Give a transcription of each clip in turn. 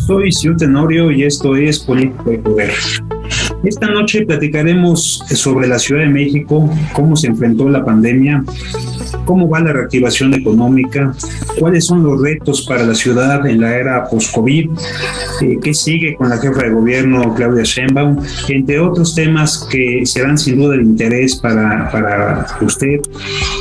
Soy Ciudad Tenorio y esto es Política y Poder. Esta noche platicaremos sobre la Ciudad de México, cómo se enfrentó la pandemia, cómo va la reactivación económica, cuáles son los retos para la ciudad en la era post-COVID, qué sigue con la jefa de gobierno Claudia Sheinbaum, entre otros temas que serán sin duda de interés para usted.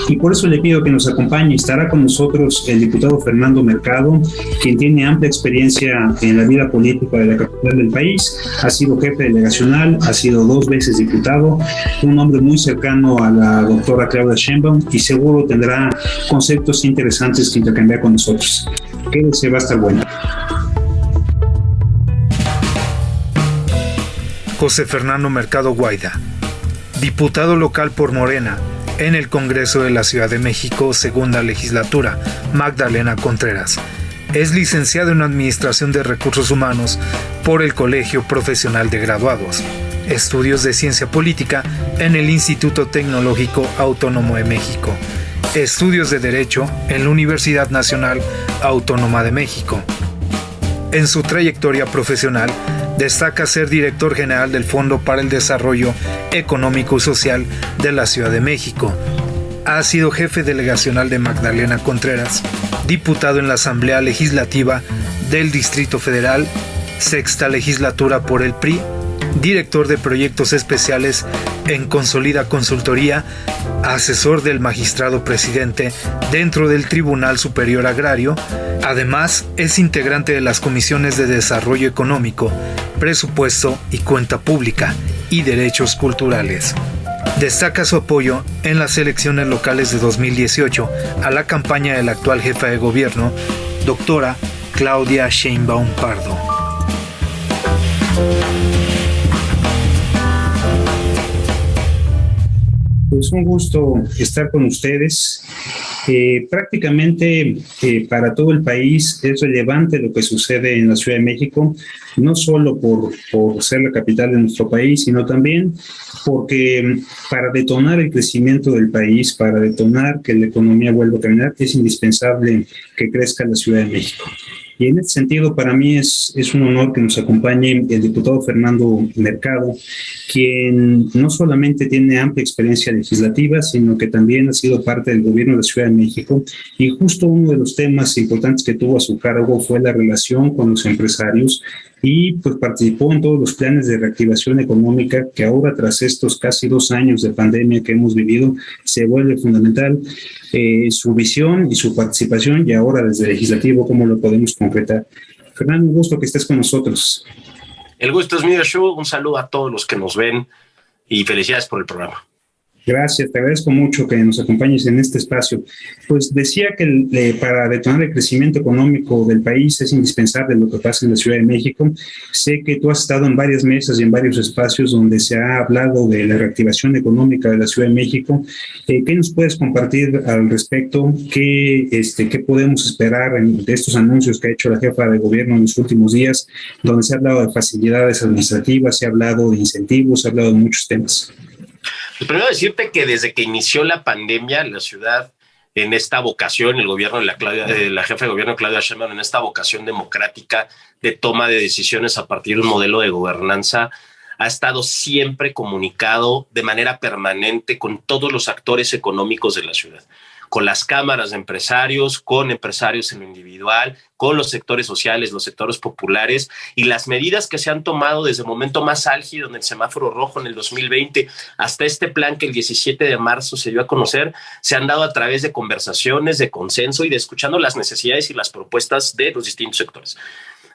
Y por eso le pido que nos acompañe. Estará con nosotros el diputado Fernando Mercado, quien tiene amplia experiencia en la vida política de la capital del país. Ha sido jefe delegacional, ha sido 2 veces diputado, un hombre muy cercano a la doctora Claudia Sheinbaum y seguro tendrá conceptos interesantes que intercambiar con nosotros. Quédese, va a estar bueno. José Fernando Mercado Guaida, diputado local por Morena en el Congreso de la Ciudad de México, segunda legislatura, Magdalena Contreras. Es licenciado en Administración de Recursos Humanos por el Colegio Profesional de Graduados. Estudios de Ciencia Política en el Instituto Tecnológico Autónomo de México. Estudios de Derecho en la Universidad Nacional Autónoma de México. En su trayectoria profesional, destaca ser director general del Fondo para el Desarrollo Económico y Social de la Ciudad de México. Ha sido jefe delegacional de Magdalena Contreras, diputado en la Asamblea Legislativa del Distrito Federal, sexta legislatura por el PRI, director de proyectos especiales en Consolida Consultoría, asesor del magistrado presidente dentro del Tribunal Superior Agrario. Además, es integrante de las comisiones de Desarrollo Económico, Presupuesto y Cuenta Pública y Derechos Culturales. Destaca su apoyo en las elecciones locales de 2018 a la campaña de la actual jefa de gobierno, doctora Claudia Sheinbaum Pardo. Pues un gusto estar con ustedes. Prácticamente para todo el país es relevante lo que sucede en la Ciudad de México, no solo por ser la capital de nuestro país, sino también porque para detonar el crecimiento del país, para detonar que la economía vuelva a caminar, es indispensable que crezca la Ciudad de México. Y en ese sentido, para mí es un honor que nos acompañe el diputado Fernando Mercado, quien no solamente tiene amplia experiencia legislativa, sino que también ha sido parte del gobierno de la Ciudad de México. Y justo uno de los temas importantes que tuvo a su cargo fue la relación con los empresarios y pues participó en todos los planes de reactivación económica que ahora, tras estos casi 2 años de pandemia que hemos vivido, se vuelve fundamental. Su visión y su participación, y ahora desde el legislativo, cómo lo podemos concretar. Fernando, un gusto que estés con nosotros. El gusto es mío, Shu. Un saludo a todos los que nos ven y felicidades por el programa. Gracias, te agradezco mucho que nos acompañes en este espacio. Pues decía que para detonar el crecimiento económico del país es indispensable lo que pasa en la Ciudad de México. Sé que tú has estado en varias mesas y en varios espacios donde se ha hablado de la reactivación económica de la Ciudad de México. ¿Qué nos puedes compartir al respecto? ¿Qué podemos esperar de estos anuncios que ha hecho la jefa de gobierno en los últimos días, donde se ha hablado de facilidades administrativas, se ha hablado de incentivos, se ha hablado de muchos temas? Pues primero decirte que desde que inició la pandemia, la ciudad, en esta vocación, el gobierno de la jefa de gobierno Claudia Sheinbaum, en esta vocación democrática de toma de decisiones a partir de un modelo de gobernanza, ha estado siempre comunicado de manera permanente con todos los actores económicos de la ciudad, con las cámaras de empresarios, con empresarios en lo individual, con los sectores sociales, los sectores populares, y las medidas que se han tomado desde el momento más álgido en el semáforo rojo en el 2020 hasta este plan que el 17 de marzo se dio a conocer, se han dado a través de conversaciones, de consenso y de escuchando las necesidades y las propuestas de los distintos sectores.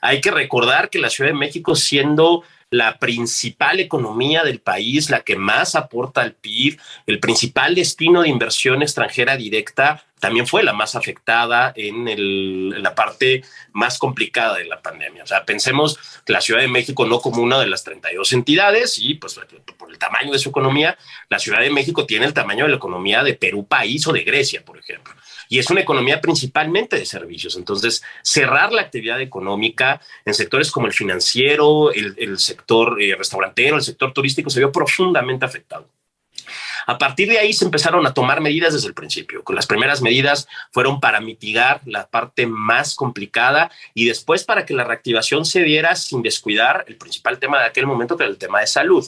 Hay que recordar que la Ciudad de México, siendo la principal economía del país, la que más aporta al PIB, el principal destino de inversión extranjera directa, también fue la más afectada en la parte más complicada de la pandemia. O sea, pensemos que la Ciudad de México no como una de las 32 entidades y pues por el tamaño de su economía, la Ciudad de México tiene el tamaño de la economía de Perú país o de Grecia, por ejemplo. Y es una economía principalmente de servicios. Entonces, cerrar la actividad económica en sectores como el financiero, el sector restaurantero, el sector turístico se vio profundamente afectado. A partir de ahí se empezaron a tomar medidas desde el principio. Las primeras medidas fueron para mitigar la parte más complicada y después para que la reactivación se diera sin descuidar el principal tema de aquel momento, que era el tema de salud.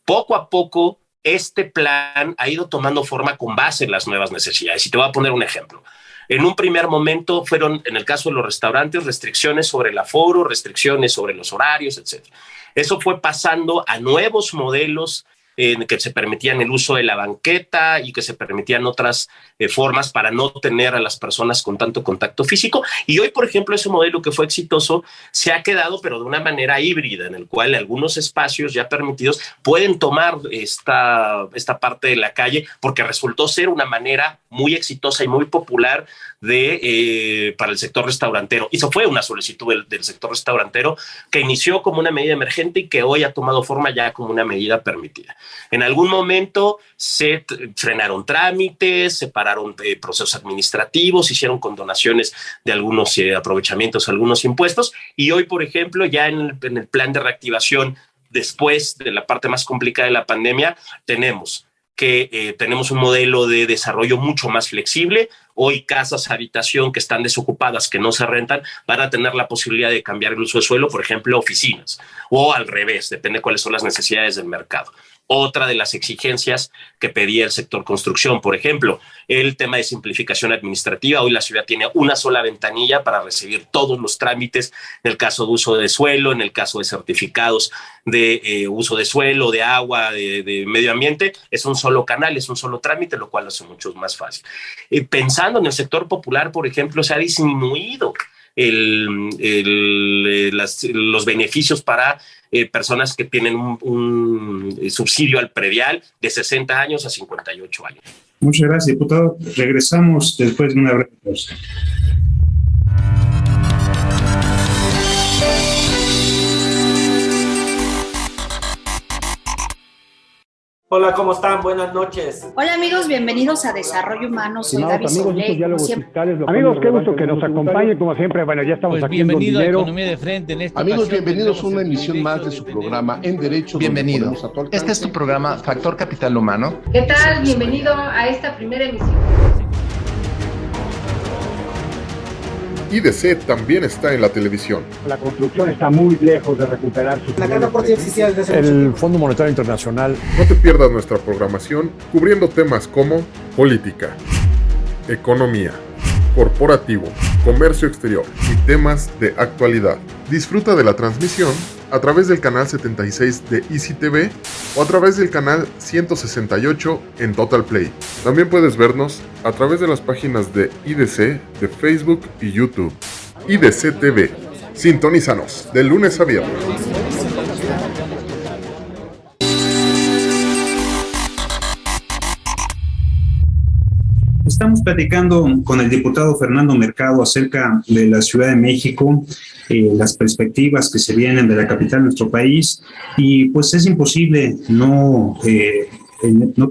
Poco a poco, este plan ha ido tomando forma con base en las nuevas necesidades. Y te voy a poner un ejemplo. En un primer momento fueron, en el caso de los restaurantes, restricciones sobre el aforo, restricciones sobre los horarios, etc. Eso fue pasando a nuevos modelos en que se permitían el uso de la banqueta y que se permitían otras formas para no tener a las personas con tanto contacto físico. Y hoy, por ejemplo, ese modelo que fue exitoso se ha quedado, pero de una manera híbrida, en el cual algunos espacios ya permitidos pueden tomar esta parte de la calle, porque resultó ser una manera muy exitosa y muy popular para el sector restaurantero. Y eso fue una solicitud del sector restaurantero que inició como una medida emergente y que hoy ha tomado forma ya como una medida permitida. En algún momento se frenaron trámites, se pararon procesos administrativos, se hicieron condonaciones de algunos aprovechamientos, algunos impuestos, y hoy, por ejemplo, ya en el plan de reactivación, después de la parte más complicada de la pandemia, tenemos un modelo de desarrollo mucho más flexible. Hoy casas, habitación que están desocupadas, que no se rentan, van a tener la posibilidad de cambiar el uso de suelo, por ejemplo, oficinas, o al revés, depende de cuáles son las necesidades del mercado. Otra de las exigencias que pedía el sector construcción, por ejemplo, el tema de simplificación administrativa. Hoy la ciudad tiene una sola ventanilla para recibir todos los trámites en el caso de uso de suelo, en el caso de certificados de uso de suelo, de agua, de medio ambiente. Es un solo canal, es un solo trámite, lo cual lo hace mucho más fácil. Pensando en el sector popular, por ejemplo, se ha disminuido los beneficios para personas que tienen un subsidio al predial de 60 años a 58 años. Muchas gracias, diputado. Regresamos después de una breve pausa. Hola, ¿cómo están? Buenas noches. Hola amigos, bienvenidos a Desarrollo Humano. Soy David Solé. Amigos, qué gusto que nos acompañe, como siempre. Bueno, ya estamos aquí en bienvenido a Economía de Frente. En esta Amigos, bienvenidos a una emisión más de su programa En Derecho. Bienvenido. Este es tu programa Factor Capital Humano. ¿Qué tal? Bienvenido a esta primera emisión. IDC también está en la televisión. La construcción está muy lejos de recuperar su... La carta por oficial de el Fondo Monetario Internacional. No te pierdas nuestra programación cubriendo temas como política, economía, corporativo, comercio exterior y temas de actualidad. Disfruta de la transmisión a través del canal 76 de Easy TV o a través del canal 168 en Total Play. También puedes vernos a través de las páginas de IDC, de Facebook y YouTube. IDC TV. Sintonízanos de lunes a viernes. Estamos platicando con el diputado Fernando Mercado acerca de la Ciudad de México, las perspectivas que se vienen de la capital de nuestro país, y pues es imposible no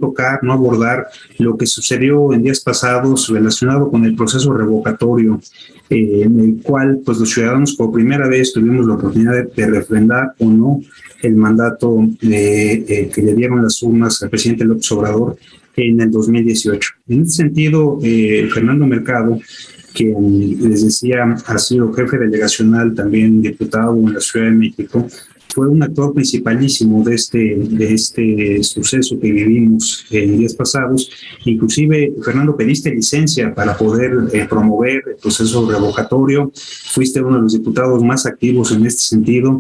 tocar, no abordar lo que sucedió en días pasados relacionado con el proceso revocatorio, en el cual pues los ciudadanos por primera vez tuvimos la oportunidad de refrendar o no el mandato que le dieron las urnas al presidente López Obrador en el 2018. En ese sentido, Fernando Mercado, que les decía ha sido jefe delegacional, también diputado en la Ciudad de México, fue un actor principalísimo de este suceso que vivimos en días pasados. Inclusive, Fernando, pediste licencia para poder promover el proceso revocatorio. Fuiste uno de los diputados más activos en este sentido.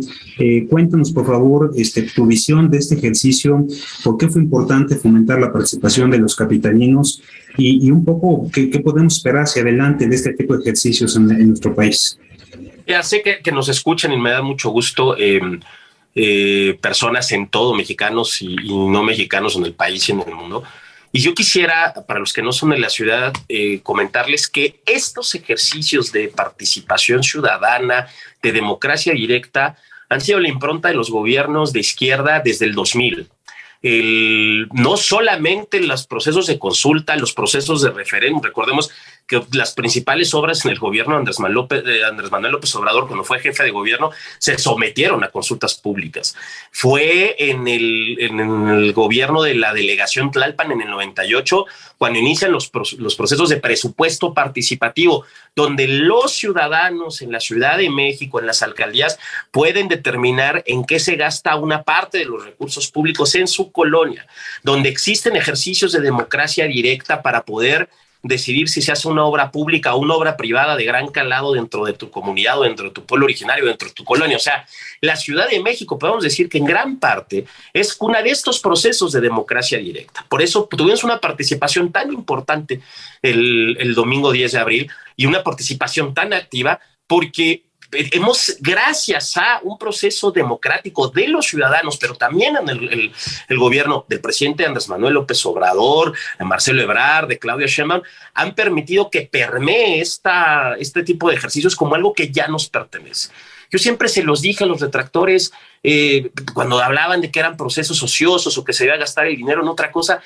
Cuéntanos, por favor, tu visión de este ejercicio, por qué fue importante fomentar la participación de los capitalinos y un poco qué podemos esperar hacia adelante de este tipo de ejercicios en nuestro país. Ya sé que nos escuchan y me da mucho gusto personas en todo, mexicanos y no mexicanos en el país y en el mundo. Y yo quisiera, para los que no son de la ciudad, comentarles que estos ejercicios de participación ciudadana, de democracia directa, han sido la impronta de los gobiernos de izquierda desde el 2000. No solamente los procesos de consulta, los procesos de referéndum. Recordemos que las principales obras en el gobierno de Andrés Manuel López Obrador, cuando fue jefe de gobierno, se sometieron a consultas públicas. Fue en el gobierno de la delegación Tlalpan en el 98, cuando inician los procesos de presupuesto participativo, donde los ciudadanos en la Ciudad de México, en las alcaldías, pueden determinar en qué se gasta una parte de los recursos públicos en su colonia, donde existen ejercicios de democracia directa para poder decidir si se hace una obra pública o una obra privada de gran calado dentro de tu comunidad o dentro de tu pueblo originario, dentro de tu colonia. O sea, la Ciudad de México, podemos decir que en gran parte es cuna de estos procesos de democracia directa. Por eso tuvimos una participación tan importante el domingo 10 de abril y una participación tan activa porque gracias a un proceso democrático de los ciudadanos, pero también en el gobierno del presidente Andrés Manuel López Obrador, de Marcelo Ebrard, de Claudia Sheinbaum, han permitido que permee este tipo de ejercicios como algo que ya nos pertenece. Yo siempre se los dije a los detractores cuando hablaban de que eran procesos ociosos o que se iba a gastar el dinero en otra cosa.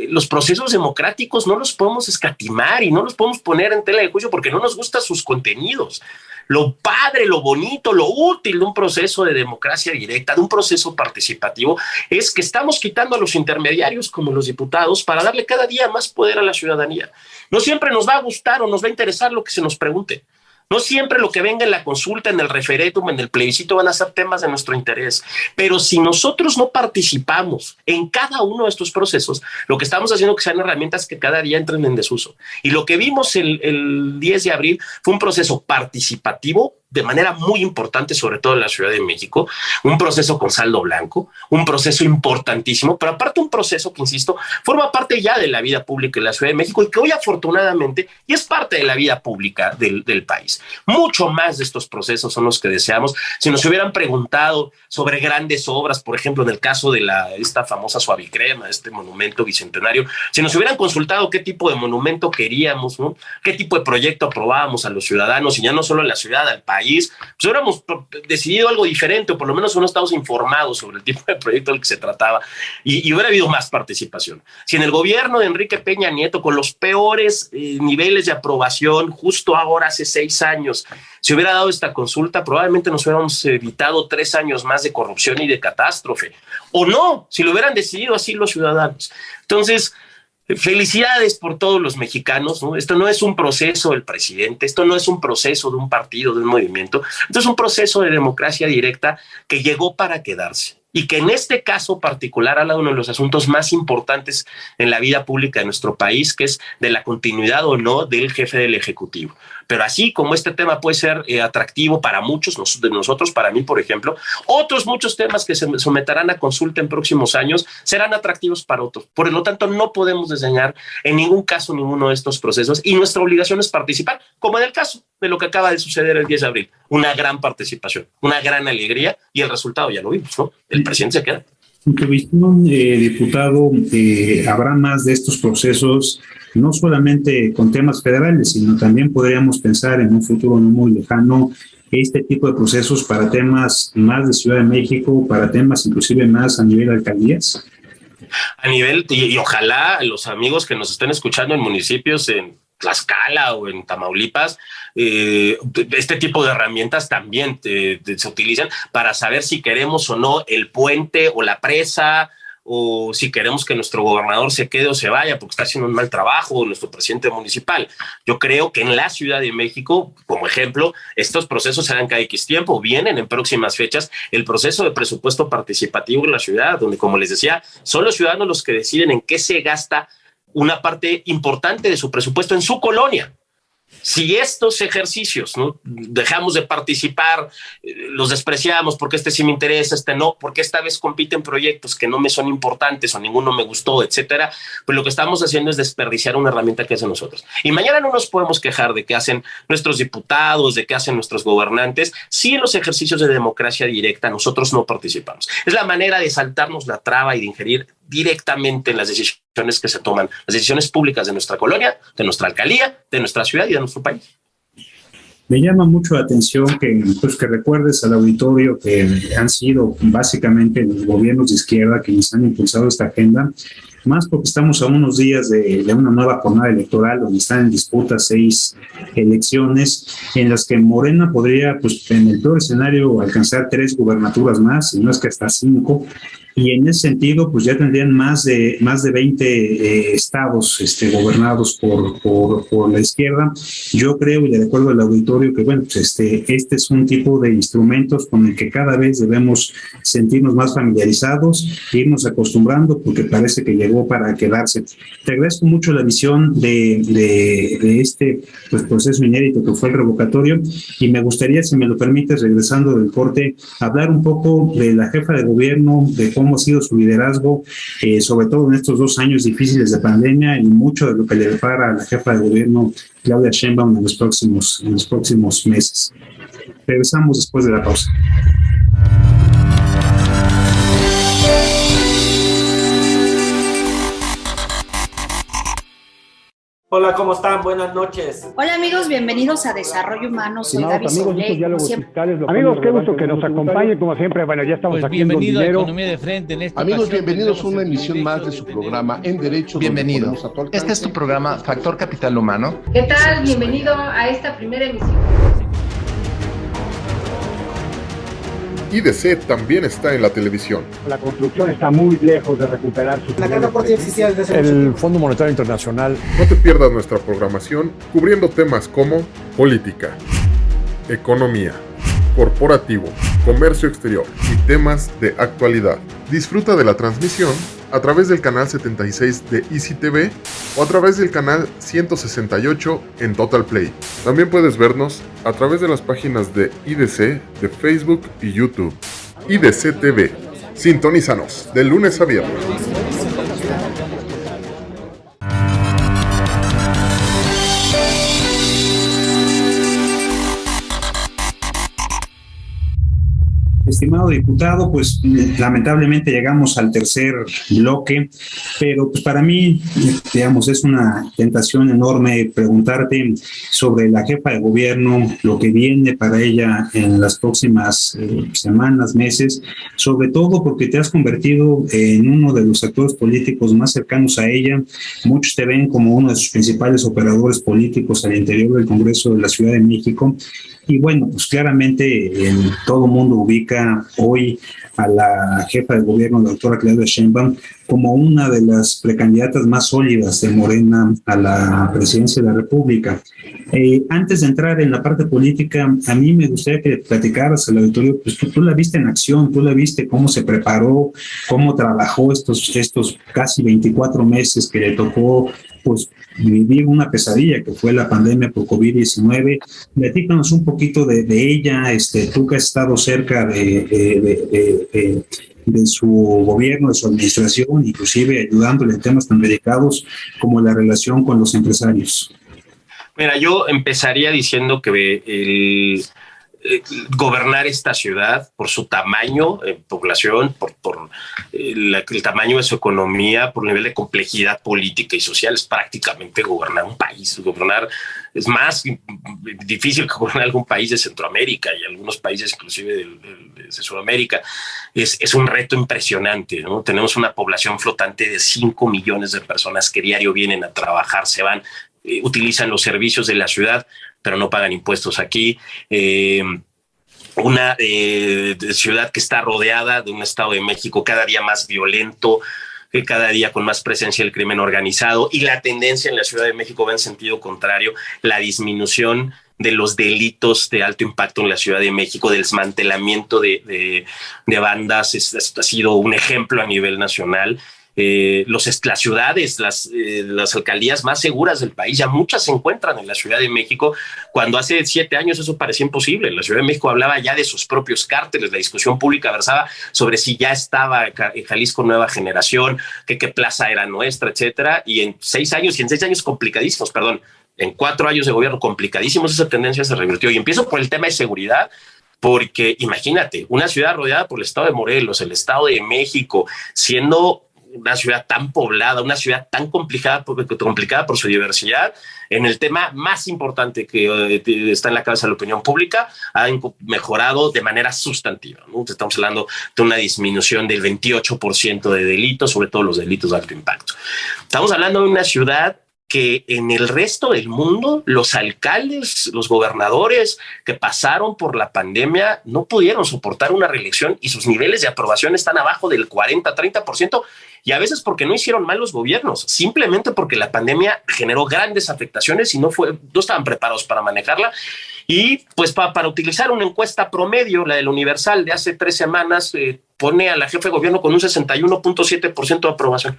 Los procesos democráticos no los podemos escatimar y no los podemos poner en tela de juicio porque no nos gustan sus contenidos. Lo padre, lo bonito, lo útil de un proceso de democracia directa, de un proceso participativo, es que estamos quitando a los intermediarios como los diputados para darle cada día más poder a la ciudadanía. No siempre nos va a gustar o nos va a interesar lo que se nos pregunte. No siempre lo que venga en la consulta, en el referéndum, en el plebiscito van a ser temas de nuestro interés. Pero si nosotros no participamos en cada uno de estos procesos, lo que estamos haciendo es que sean herramientas que cada día entren en desuso. Y lo que vimos el 10 de abril fue un proceso participativo de manera muy importante, sobre todo en la Ciudad de México, un proceso con saldo blanco, un proceso importantísimo, pero aparte un proceso que, insisto, forma parte ya de la vida pública de la Ciudad de México y que hoy afortunadamente y es parte de la vida pública del país. Mucho más de estos procesos son los que deseamos. Si nos hubieran preguntado sobre grandes obras, por ejemplo, en el caso de esta famosa Suavicrema, este monumento bicentenario, si nos hubieran consultado qué tipo de monumento queríamos, ¿no? Qué tipo de proyecto aprobábamos a los ciudadanos, y ya no solo en la ciudad, al país, pues hubiéramos decidido algo diferente, o por lo menos no estamos informados sobre el tipo de proyecto del que se trataba, y hubiera habido más participación. Si en el gobierno de Enrique Peña Nieto, con los peores niveles de aprobación, justo ahora hace 6 años, se hubiera dado esta consulta, probablemente nos hubiéramos evitado 3 años más de corrupción y de catástrofe. O no, si lo hubieran decidido así los ciudadanos. Entonces, felicidades por todos los mexicanos, ¿no? Esto no es un proceso del presidente, esto no es un proceso de un partido, de un movimiento, esto es un proceso de democracia directa que llegó para quedarse y que en este caso particular habla de uno de los asuntos más importantes en la vida pública de nuestro país, que es de la continuidad o no del jefe del Ejecutivo. Pero así como este tema puede ser atractivo para muchos de nosotros, para mí, por ejemplo, otros muchos temas que se someterán a consulta en próximos años serán atractivos para otros. Por lo tanto, no podemos desdeñar en ningún caso ninguno de estos procesos y nuestra obligación es participar, como en el caso de lo que acaba de suceder el 10 de abril. Una gran participación, una gran alegría y el resultado ya lo vimos, ¿no? El presidente se queda. En tu visión, diputado, habrá más de estos procesos, no solamente con temas federales, sino también podríamos pensar en un futuro no muy lejano este tipo de procesos para temas más de Ciudad de México, para temas inclusive más a nivel de alcaldías. A nivel, y ojalá los amigos que nos estén escuchando en municipios en Tlaxcala o en Tamaulipas, este tipo de herramientas también se utilizan para saber si queremos o no el puente o la presa, o si queremos que nuestro gobernador se quede o se vaya porque está haciendo un mal trabajo, o nuestro presidente municipal. Yo creo que en la Ciudad de México, como ejemplo, estos procesos serán cada X tiempo, vienen en próximas fechas el proceso de presupuesto participativo en la ciudad, donde, como les decía, son los ciudadanos los que deciden en qué se gasta una parte importante de su presupuesto en su colonia. Si estos ejercicios, ¿no?, dejamos de participar, los despreciamos porque este sí me interesa, este no, porque esta vez compiten proyectos que no me son importantes o ninguno me gustó, etcétera, pues lo que estamos haciendo es desperdiciar una herramienta que hacen nosotros. Y mañana no nos podemos quejar de qué hacen nuestros diputados, de qué hacen nuestros gobernantes, si en los ejercicios de democracia directa nosotros no participamos. Es la manera de saltarnos la traba y de ingerir directamente en las decisiones que se toman, las decisiones públicas de nuestra colonia, de nuestra alcaldía, de nuestra ciudad y de nuestro país. Me llama mucho la atención que recuerdes al auditorio que han sido básicamente los gobiernos de izquierda quienes han impulsado esta agenda, más porque estamos a unos días de una nueva jornada electoral donde están en disputa 6 elecciones en las que Morena podría, pues en el peor escenario, alcanzar 3 gubernaturas más, y no es que hasta 5. Y en ese sentido, pues ya tendrían más de 20 estados gobernados por la izquierda. Yo creo, y le recuerdo al auditorio, que bueno, pues este es un tipo de instrumentos con el que cada vez debemos sentirnos más familiarizados, irnos acostumbrando, porque parece que llegó para quedarse. Te agradezco mucho la visión de este pues, proceso inédito que fue el revocatorio, y me gustaría, si me lo permites, regresando del corte, hablar un poco de la jefa de gobierno, de cómo ha sido su liderazgo, sobre todo en estos 2 años difíciles de pandemia, y mucho de lo que le depara a la jefa de gobierno, Claudia Sheinbaum, en los próximos meses. Regresamos después de la pausa. Hola, ¿cómo están? Buenas noches. Hola amigos, bienvenidos a Desarrollo Humano. Soy Gaby Solé. Amigos, qué gusto que nos acompañen, como siempre. Bueno, ya estamos aquí en bienvenido a Economía de Frente. En esta Amigos, ocasión bienvenidos a una tendremos emisión más de su programa En Derecho. Bienvenido. Este es tu programa Factor Capital Humano. ¿Qué tal? Bienvenido a esta primera emisión. IDC también está en la televisión. La construcción está muy lejos de recuperar su... La carga por ti existía desde el Fondo Monetario Internacional. No te pierdas nuestra programación cubriendo temas como política, economía, corporativo, comercio exterior y temas de actualidad. Disfruta de la transmisión a través del canal 76 de Easy TV o a través del canal 168 en Total Play. También puedes vernos a través de las páginas de IDC, de Facebook y YouTube. IDC TV. Sintonízanos de lunes a viernes. Estimado diputado, pues lamentablemente llegamos al tercer bloque, pero pues para mí, digamos, es una tentación enorme preguntarte sobre la jefa de gobierno, lo que viene para ella en las próximas semanas, meses, sobre todo porque te has convertido en uno de los actores políticos más cercanos a ella. Muchos te ven como uno de sus principales operadores políticos al interior del Congreso de la Ciudad de México. Y bueno, pues claramente todo el mundo ubica hoy a la jefa de gobierno, la doctora Claudia Sheinbaum, como una de las precandidatas más sólidas de Morena a la presidencia de la República. Antes de entrar en la parte política, a mí me gustaría que platicaras al auditorio, pues tú la viste en acción, tú la viste cómo se preparó, cómo trabajó estos casi 24 meses que le tocó pues vivir una pesadilla que fue la pandemia por COVID-19. Platícanos un poquito de ella, tú que has estado cerca de su gobierno, de su administración, inclusive ayudándole en temas tan delicados como la relación con los empresarios. Mira, yo empezaría diciendo que gobernar esta ciudad por su tamaño en población, por el tamaño de su economía, por el nivel de complejidad política y social, es prácticamente gobernar un país. Gobernar es más difícil que gobernar algún país de Centroamérica y algunos países inclusive de Sudamérica. Es un reto impresionante, ¿no? Tenemos una población flotante de 5 millones de personas que diario vienen a trabajar, se van, utilizan los servicios de la ciudad, pero no pagan impuestos aquí. Una ciudad que está rodeada de un Estado de México cada día más violento, cada día con más presencia del crimen organizado, y la tendencia en la Ciudad de México va en sentido contrario, la disminución de los delitos de alto impacto en la Ciudad de México, del desmantelamiento de bandas, ha sido un ejemplo a nivel nacional. Las ciudades, las alcaldías más seguras del país, ya muchas se encuentran en la Ciudad de México, cuando hace 7 años eso parecía imposible. La Ciudad de México hablaba ya de sus propios cárteles, la discusión pública versaba sobre si ya estaba Jalisco Nueva Generación, qué plaza era nuestra, etcétera, y en 6 años complicadísimos, en 4 años de gobierno complicadísimos, esa tendencia se revirtió. Y empiezo por el tema de seguridad, porque imagínate, una ciudad rodeada por el Estado de Morelos, el Estado de México, siendo una ciudad tan poblada, una ciudad tan complicada por su diversidad, en el tema más importante que está en la cabeza de la opinión pública, ha mejorado de manera sustantiva, ¿no? Estamos hablando de una disminución del 28% de delitos, sobre todo los delitos de alto impacto. Estamos hablando de una ciudad que en el resto del mundo los alcaldes, los gobernadores que pasaron por la pandemia no pudieron soportar una reelección y sus niveles de aprobación están abajo del 40-30%, y a veces porque no hicieron mal los gobiernos, simplemente porque la pandemia generó grandes afectaciones y no estaban preparados para manejarla. Y pues para utilizar una encuesta promedio, la del Universal de hace 3 semanas, pone a la jefa de gobierno con un 61.7% de aprobación.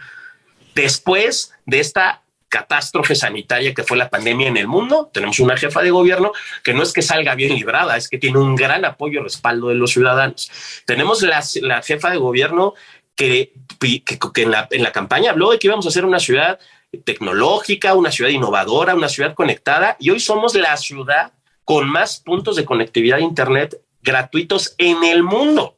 Después de esta catástrofe sanitaria que fue la pandemia en el mundo, tenemos una jefa de gobierno que no es que salga bien librada, es que tiene un gran apoyo y respaldo de los ciudadanos. Tenemos la jefa de gobierno que en la campaña habló de que íbamos a ser una ciudad tecnológica, una ciudad innovadora, una ciudad conectada, y hoy somos la ciudad con más puntos de conectividad a Internet gratuitos en el mundo.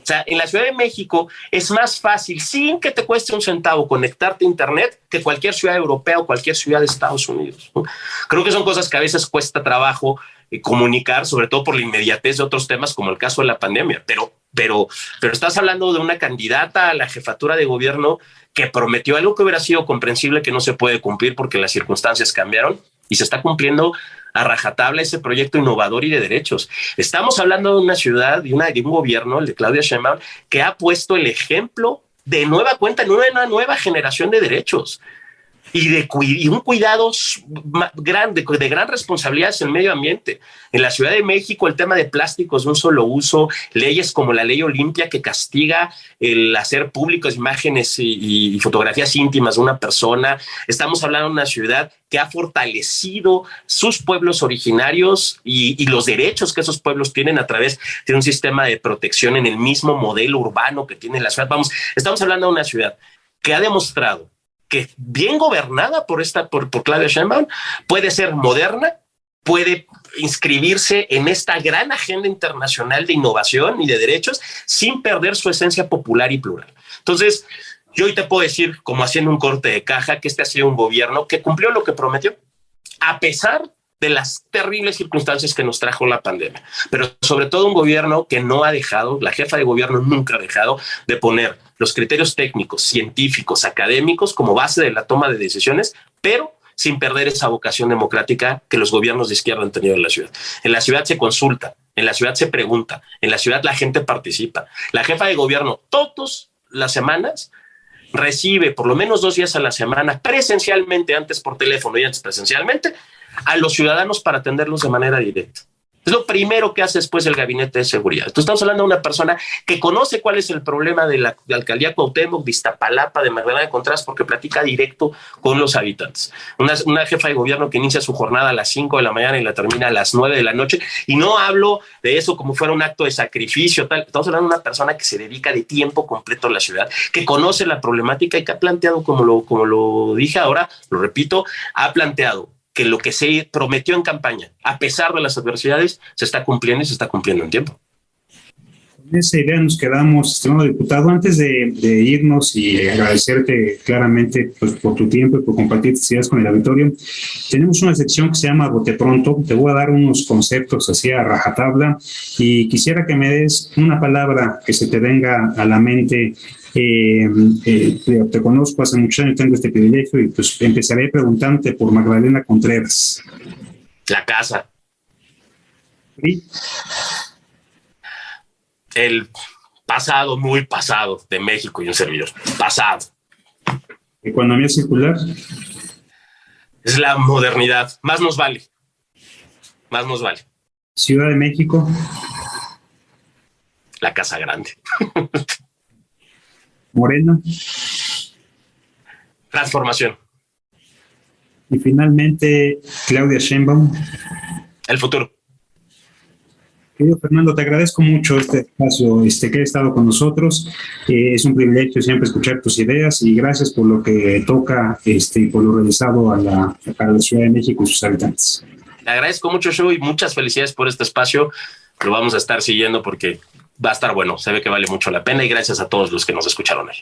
O sea, en la Ciudad de México es más fácil, sin que te cueste un centavo, conectarte a Internet que cualquier ciudad europea o cualquier ciudad de Estados Unidos, ¿no? Creo que son cosas que a veces cuesta trabajo comunicar, sobre todo por la inmediatez de otros temas como el caso de la pandemia. Pero estás hablando de una candidata a la jefatura de gobierno que prometió algo que hubiera sido comprensible que no se puede cumplir porque las circunstancias cambiaron, y se está cumpliendo a rajatabla ese proyecto innovador y de derechos. Estamos hablando de una ciudad, de un gobierno, el de Claudia Sheinbaum, que ha puesto el ejemplo de nueva cuenta en una nueva generación de derechos y un cuidado grande, de gran responsabilidad en el medio ambiente. En la Ciudad de México, el tema de plásticos de un solo uso, leyes como la ley Olimpia que castiga el hacer públicas imágenes y fotografías íntimas de una persona. Estamos hablando de una ciudad que ha fortalecido sus pueblos originarios y los derechos que esos pueblos tienen a través de un sistema de protección en el mismo modelo urbano que tiene la ciudad. Estamos hablando de una ciudad que ha demostrado que bien gobernada por Claudia Sheinbaum puede ser moderna, puede inscribirse en esta gran agenda internacional de innovación y de derechos sin perder su esencia popular y plural. Entonces, yo hoy te puedo decir, como haciendo un corte de caja, que este ha sido un gobierno que cumplió lo que prometió, a pesar de las terribles circunstancias que nos trajo la pandemia, pero sobre todo un gobierno que no ha dejado, la jefa de gobierno nunca ha dejado de poner los criterios técnicos, científicos, académicos como base de la toma de decisiones, pero sin perder esa vocación democrática que los gobiernos de izquierda han tenido en la ciudad. En la ciudad se consulta, en la ciudad se pregunta, en la ciudad la gente participa. La jefa de gobierno todas las semanas recibe por lo menos 2 días a la semana presencialmente, antes por teléfono y antes presencialmente, a los ciudadanos para atenderlos de manera directa. Es lo primero que hace después el gabinete de seguridad. Entonces estamos hablando de una persona que conoce cuál es el problema de la alcaldía Cuauhtémoc, de Iztapalapa, de Magdalena de Contreras, porque platica directo con los habitantes. Una jefa de gobierno que inicia su jornada a las 5 de la mañana y la termina a las 9 de la noche. Y no hablo de eso como fuera un acto de sacrificio, tal. Estamos hablando de una persona que se dedica de tiempo completo a la ciudad, que conoce la problemática y que ha planteado, como lo dije ahora, lo repito, ha planteado que lo que se prometió en campaña, a pesar de las adversidades, se está cumpliendo y se está cumpliendo en tiempo. Con esa idea nos quedamos, estimado diputado. Antes de irnos y agradecerte claramente pues, por tu tiempo y por compartir tus ideas con el auditorio, tenemos una sección que se llama Bote Pronto. Te voy a dar unos conceptos así a rajatabla y quisiera que me des una palabra que se te venga a la mente. Te conozco hace muchos años, tengo este privilegio y pues empezaré preguntándote por Magdalena Contreras. La casa. ¿Sí? El pasado, muy pasado de México y un servidor. Pasado. Economía circular. Es la modernidad. Más nos vale. Más nos vale. Ciudad de México. La casa grande. Morena. Transformación. Y finalmente, Claudia Sheinbaum. El futuro. Querido Fernando, te agradezco mucho este espacio que has estado con nosotros. Es un privilegio siempre escuchar tus ideas y gracias por lo que toca y por lo realizado para la Ciudad de México y sus habitantes. Te agradezco mucho, Shu, y muchas felicidades por este espacio. Lo vamos a estar siguiendo porque va a estar bueno. Se ve que vale mucho la pena y gracias a todos los que nos escucharon hoy.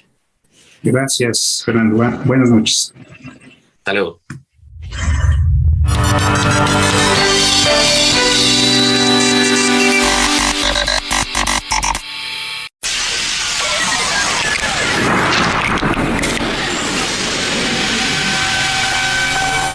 Gracias, Fernando. Buenas noches. Hasta luego.